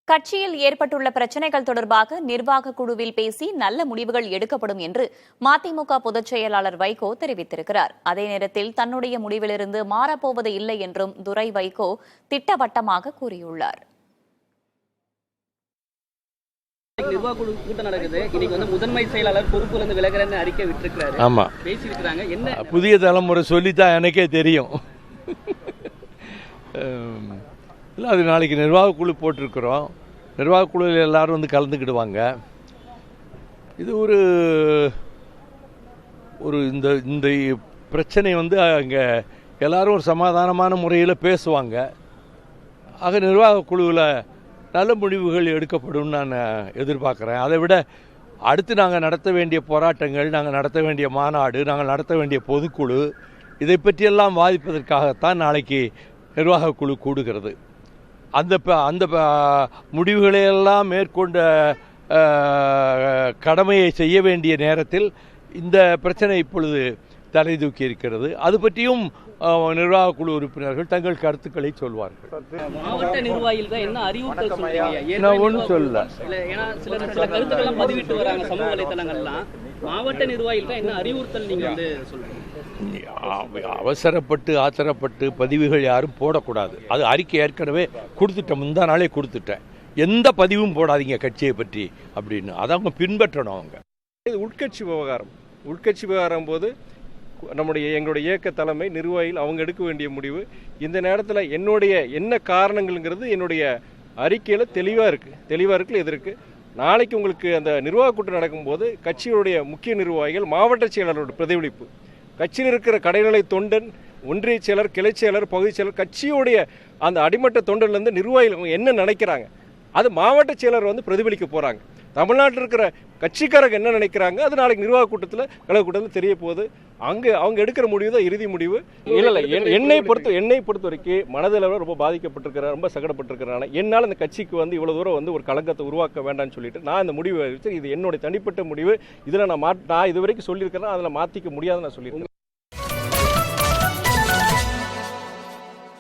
கட்சியில் ஏற்பட்டுள்ள பிரச்சினைகள் தொடர்பாக நிர்வாக குழுவில் பேசி நல்ல முடிவுகள் எடுக்கப்படும் என்று மதிமுக பொதுச் செயலாளர் வைகோ தெரிவித்திருக்கிறார். அதே நேரத்தில் தன்னுடைய முடிவிலிருந்து மாறப்போவது இல்லை என்றும் துரை வைகோ திட்டவட்டமாக கூறியுள்ளார். நிர்வாக குழு கூட்டம் நடக்குது. இன்னைக்கு முதன்மை செயலாளர் பொறுப்புல இருந்து விலகிறேன்னு அறிக்கை விட்டுருக்காரு. ஆமா, பேசியிருக்காங்க. என்ன புதிய தலைமுறை சொல்லித்தான் எனக்கே தெரியும். இல்லை, அது நாளைக்கு நிர்வாக குழு போட்டிருக்கிறோம். நிர்வாக குழுவில் எல்லாரும் கலந்துக்கிடுவாங்க. இது ஒரு இந்த பிரச்சனை அங்கே எல்லாரும் ஒரு சமாதானமான முறையில் பேசுவாங்க. ஆக நிர்வாக குழுவில் நல்ல முடிவுகள் எடுக்கப்படும் நான் எதிர்பார்க்குறேன். அதை விட அடுத்து நாங்கள் நடத்த வேண்டிய போராட்டங்கள், நாங்கள் நடத்த வேண்டிய மாநாடு, நாங்கள் நடத்த வேண்டிய பொதுக்குழு, இதை பற்றியெல்லாம் வாதிப்பதற்காகத்தான் நாளைக்கு நிர்வாக குழு கூடுகிறது. அந்த முடிவுகளையெல்லாம் மேற்கொண்ட கடமையை செய்ய வேண்டிய நேரத்தில் இந்த பிரச்சனை இப்பொழுது தலை தூக்கி இருக்கிறது. அது பற்றியும் நிர்வாக குழு உறுப்பினர்கள் தங்கள் கருத்துக்களை சொல்வார்கள். மாவட்ட நிர்வாகிகள் தான் என்ன அறிவுறுத்தல் சொல்றீங்க? நான் ஒன்றும் சொல்லல. ஏன்னா சில கருத்துக்கள்லாம் பதிவிட்டு வராங்க சமூக வலைதளங்கள்லாம். மாவட்ட நிர்வாகிகள் தான் என்ன அறிவுறுத்தல் நீங்க சொல்றீங்க? அவசரப்பட்டு ஆத்திரப்பட்டு பதிவுகள் யாரும் போடக்கூடாது. அது அறிக்கை ஏற்கனவே கொடுத்துட்டேன், முந்தா நாளே கொடுத்துட்டேன். எந்த பதிவும் போடாதீங்க கட்சியை பற்றி அப்படின்னு. அதை அவங்க பின்பற்றணும். அவங்க இது உட்கட்சி விவகாரம் போது எங்களுடைய இயக்க தலைமை நிர்வாகிகள் அவங்க எடுக்க வேண்டிய முடிவு. இந்த நேரத்தில் என்ன காரணங்கள்ங்கிறது என்னுடைய அறிக்கையில் தெளிவாக இருக்குது. இது இருக்குது. நாளைக்கு உங்களுக்கு அந்த நிர்வாக கூட்டம் நடக்கும்போது கட்சியுடைய முக்கிய நிர்வாகிகள், மாவட்ட செயலாளரோட பிரதிபலிப்பு, கட்சியில் இருக்கிற கடைநிலை தொண்டன், ஒன்றிய செயலர், கிளை செயலர், பகுதி செயலர், கட்சியுடைய அந்த அடிமட்ட தொண்டர்லேருந்து நிர்வாகிகள் என்ன நினைக்கிறாங்க, அது மாவட்ட செயலர் பிரதிபலிக்க போகிறாங்க. தமிழ்நாட்டில் இருக்கிற கட்சிக்காரங்க என்ன நினைக்கிறாங்க, அது நாளைக்கு நிர்வாக கூட்டத்தில் கழக கூட்டத்தில் தெரிய போகுது. அங்கே அவங்க எடுக்கிற முடிவு தான் இறுதி முடிவு. இல்லை, என்னை பொறுத்த வரைக்கும் மனதளவில் ரொம்ப பாதிக்கப்பட்டிருக்கிறேன், ரொம்ப சங்கடப்பட்டிருக்கிறேன். என்னால் இந்த கட்சிக்கு இவ்வளோ தூரம் ஒரு கலங்கத்தை உருவாக்க வேண்டாம்னு சொல்லிட்டு நான் இந்த முடிவு இது என்னுடைய தனிப்பட்ட முடிவு. இதில் நான் இது வரைக்கும் சொல்லியிருக்கிறேன், அதில் மாற்றிக்க முடியாதுன்னு நான் சொல்லியிருக்கேன்.